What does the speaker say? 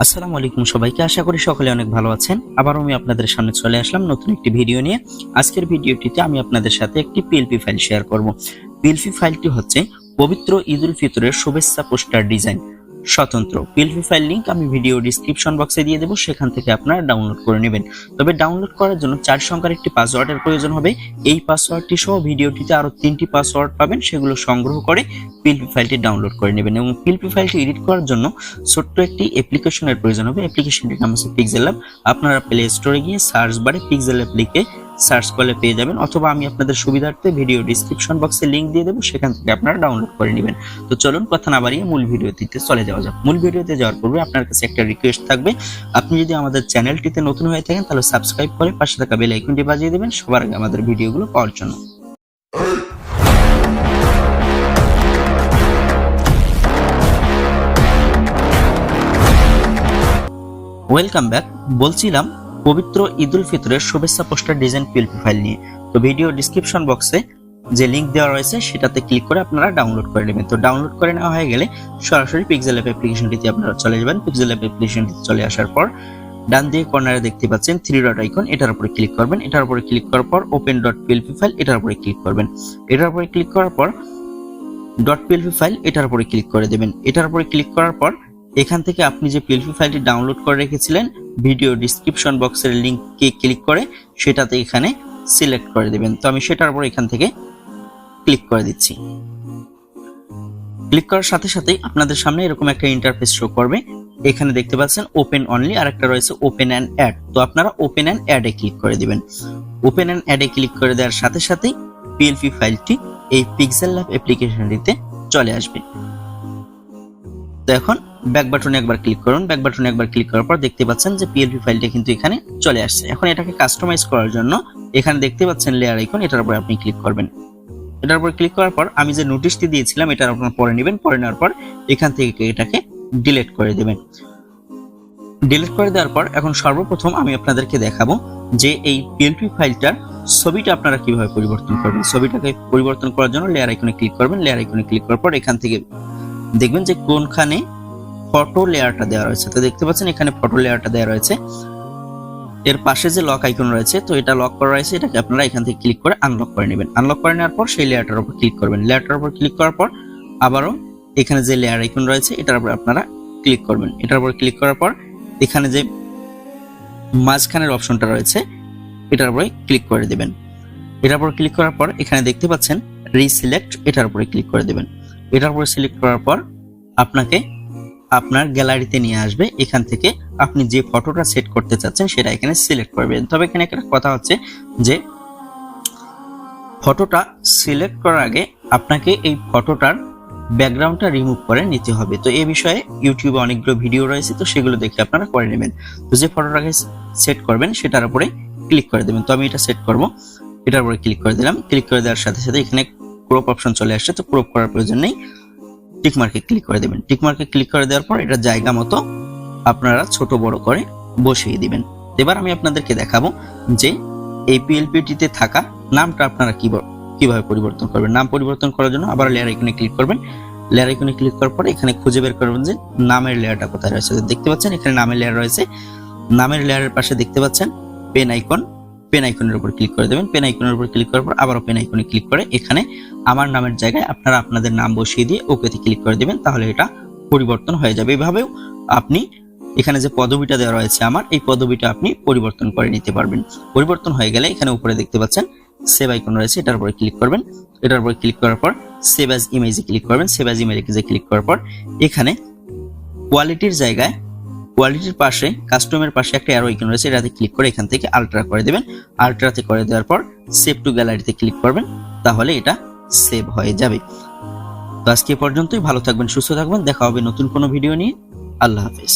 আসসালামু আলাইকুম সবাইকে, আশা করি সকলে অনেক ভালো আছেন। আবার আমি আপনাদের সামনে চলে আসলাম নতুন একটি ভিডিও নিয়ে। আজকের ভিডিওটিতে আমি আপনাদের সাথে একটি পিএলপি ফাইল শেয়ার করব। পিএলপি ফাইলটি হচ্ছে পবিত্র ঈদ উল ফিতরের শুভেচ্ছা পোস্টার ডিজাইন স্বতন্ত্র। পিএলপি ফাইল লিংক আমি ভিডিও ডেসক্রিপশন বক্সে দিয়ে দেবো, সেখান থেকে আপনারা ডাউনলোড করে নেবেন। তবে ডাউনলোড করার জন্য 4 সংখ্যার একটি পাসওয়ার্ডের প্রয়োজন হবে। এই পাসওয়ার্ডটি সহ ভিডিওটিতে আরো 3টি পাসওয়ার্ড পাবেন, সেগুলো সংগ্রহ করে পিএলপি ফাইলটি ডাউনলোড করে নেবেন। এবং পিএলপি ফাইলটি এডিট করার জন্য ছোট্ট একটি অ্যাপ্লিকেশনের প্রয়োজন হবে। অ্যাপ্লিকেশনটির নাম হচ্ছে pixellab। আপনারা প্লে স্টোরে গিয়ে সার্চ বারে pixellab লিখে সার্চ করলে পেয়ে যাবেন, অথবা আমি আপনাদের সুবিধার্থে ভিডিও ডেসক্রিপশন বক্সে লিংক দিয়ে দেবো, সেখান থেকে আপনারা ডাউনলোড করে নেবেন। তো চলুন কথা না বাড়িয়ে মূল ভিডিওতে চলে যাওয়া যাক। মূল ভিডিওতে যাওয়ার পূর্বে আপনার কাছে একটা রিকোয়েস্ট থাকবে, আপনি যদি আমাদের চ্যানেলটিতে নতুন হয়ে থাকেন তাহলে সাবস্ক্রাইব করে পাশে থাকা বেল আইকনটি বাজিয়ে দেবেন সবার আগে আমাদের ভিডিওগুলো পাওয়ার জন্য। Welcome back. বলছিলাম পবিত্র ঈদ উল ফিতরের শুভেচ্ছা পোস্টার ডিজাইন পিএলপি ফাইল নিয়ে। তো ভিডিও ডেসক্রিপশন বক্সে যে লিংক দেওয়া রয়েছে সেটাতে ক্লিক করে আপনারা ডাউনলোড করে নেবেন। তো ডাউনলোড করে নেওয়া হয়ে গেলে সরাসরি pixellab অ্যাপ্লিকেশনটিতে আপনারা চলে যাবেন। pixellab অ্যাপ্লিকেশনটিতে চলে আসার পর ডান দিকে কর্নারে দেখতে পাচ্ছেন 3 ডট আইকন, এটার উপরে ক্লিক করবেন। এটার উপরে ক্লিক করার পর ওপেন ডট পিএলপি ফাইল, এটার উপরে ক্লিক করবেন। এটার উপরে ক্লিক করার পর ডট পিএলপি ফাইল, এটার উপরে ক্লিক করে দেবেন। এটার উপরে ক্লিক করার পর এখান থেকে আপনি যে পিএলপি ফাইলটি ডাউনলোড করে রেখেছিলেন ভিডিও ডেসক্রিপশন বক্সের লিংকে ক্লিক করে সেটাতে এখানে সিলেক্ট করে দেবেন। তো আমি সেটার উপর এখান থেকে ক্লিক করে দিচ্ছি। ক্লিক করার সাথে সাথেই আপনাদের সামনে এরকম একটা ইন্টারফেস শো করবে। এখানে দেখতে পাচ্ছেন ওপেন অনলি, আর একটা রয়েছে ওপেন অ্যান্ড অ্যাড। তো আপনারা ওপেন অ্যান্ড অ্যাড এ ক্লিক করে দিবেন। ওপেন অ্যান্ড অ্যাড এ ক্লিক করে দেওয়ার সাথে সাথেই পিএলপি ফাইলটি এই pixellab অ্যাপ্লিকেশনটিতে চলে আসবে। তো এখন ব্যাক বাটনে একবার ক্লিক করুন। ব্যাক বাটনে একবার ক্লিক করার পর দেখতে পাচ্ছেন যে পিএলপি ফাইলটা কিন্তু এখানে চলে আসছে। এখন এটাকে কাস্টমাইজ করার জন্য এখানে দেখতে পাচ্ছেন লেয়ার আইকন, এটার উপরে আপনি ক্লিক করবেন। এটার উপরে ক্লিক করার পর আমি যে নোটিশটি দিয়েছিলাম এটার আপনারা পরে নেবেন। পরে নেওয়ার পর এখান থেকে এটাকে ডিলিট করে দেবেন। ডিলিট করে দেওয়ার পর এখন সর্বপ্রথম আমি আপনাদেরকে দেখাবো যে এই পিএলপি ফাইলটার ছবিটা আপনারা কিভাবে পরিবর্তন করবেন। ছবিটাকে পরিবর্তন করার জন্য লেয়ার আইকনে ক্লিক করবেন। লেয়ার আইকনে ক্লিক করার পর এখান থেকে দেখবেন যে কোনখানে ফটো লেয়ারটা দেওয়া রয়েছে। তো দেখতে পাচ্ছেন এখানে ফটো লেয়ারটা দেওয়া রয়েছে। এর পাশে যে লক আইকন রয়েছে, তো এটা লক করা রয়েছে, এটাকে আপনারা এখান থেকে ক্লিক করে আনলক করে নেবেন। আনলক করে নেওয়ার পর সেই লেয়ারটার উপর ক্লিক করবেন। লেয়ারটার উপর ক্লিক করার পর আবারও এখানে যে লেয়ার আইকন রয়েছে এটার উপর আপনারা ক্লিক করবেন। এটার উপর ক্লিক করার পর এখানে যে মাঝখানের অপশনটা রয়েছে এটার উপরে ক্লিক করে দেবেন। এটার উপর ক্লিক করার পর এখানে দেখতে পাচ্ছেন রিসিলেক্ট, এটার উপরে ক্লিক করে দেবেন। এটার উপরে সিলেক্ট করার পর আপনাকে আপনার গ্যালারিতে নিয়ে আসবে। এখান থেকে আপনি যে ফটোটা সেট করতে চাচ্ছেন সেটা এখানে সিলেক্ট করবেন। তবে এখানে একটা কথা হচ্ছে যে ফটোটা সিলেক্ট করার আগে আপনাকে এই ফটোটার ব্যাকগ্রাউন্ডটা রিমুভ করে নিতে হবে। তো এই বিষয়ে ইউটিউবে অনেকগুলো ভিডিও রয়েছে, তো সেগুলো দেখে আপনারা করে নেবেন। তো যে ফটোটাকে সেট করবেন সেটার উপরে ক্লিক করে দেবেন। তো আমি এটা সেট করব, এটার উপরে ক্লিক করে দিলাম। ক্লিক করে দেওয়ার সাথে সাথে এখানে ক্রপ অপশন চলে আসছে। তো ক্রপ করার প্রয়োজন নেই, টিক মার্কে ক্লিক করে দেবেন। টিক মার্কে ক্লিক করে দেওয়ার পর এটা জায়গা মতো আপনারা ছোট বড় করে বসিয়ে দিবেন। এবার আমি আপনাদেরকে দেখাবো যে এই পিএলপিটিতে থাকা নামটা আপনারা কিভাবে পরিবর্তন করবেন। নাম পরিবর্তন করার জন্য আবার লেয়ার আইকনে ক্লিক করবেন। লেয়ার আইকনে ক্লিক করার পর এখানে খুঁজে বের করবেন যে নামের লেয়ারটা কোথায় রয়েছে। দেখতে পাচ্ছেন এখানে নামের লেয়ার রয়েছে। নামের লেয়ারের পাশে দেখতে পাচ্ছেন পেন আইকন, পেন আইকনের উপর ক্লিক করে দেবেন। পেন আইকনের উপর ক্লিক করার পর আবারও পেন আইকনে ক্লিক করে এখানে আমার নামের জায়গায় আপনারা আপনাদের নাম বসিয়ে দিয়ে ওকেতে ক্লিক করে দিবেন, তাহলে এটা পরিবর্তন হয়ে যাবে। এভাবেও আপনি এখানে যে পদবিটা দেওয়া রয়েছে আমার, এই পদবিটা আপনি পরিবর্তন করে নিতে পারবেন। পরিবর্তন হয়ে গেলে এখানে উপরে দেখতে পাচ্ছেন সেভ আইকন রয়েছে, এটার উপরে ক্লিক করবেন। এটার উপরে ক্লিক করার পর সেভ অ্যাজ ইমেজে ক্লিক করবেন। সেভ অ্যাজ ইমেজে ক্লিক করার পর এখানে কোয়ালিটির জায়গায় কোয়ালিটির পাশে কাস্টমের পাশে একটা অ্যারো আইকন রয়েছে, এটাতে ক্লিক করে এখান থেকে আলট্রা করে দেবেন। আলট্রাতে করে দেওয়ার পর সেভ টু গ্যালারিতে ক্লিক করবেন, তাহলে এটা সেভ হয়ে যাবে। তো আজকে পর্যন্তই, ভালো থাকবেন, সুস্থ থাকবেন, দেখা হবে নতুন কোনো ভিডিও নিয়ে। আল্লাহ হাফেজ।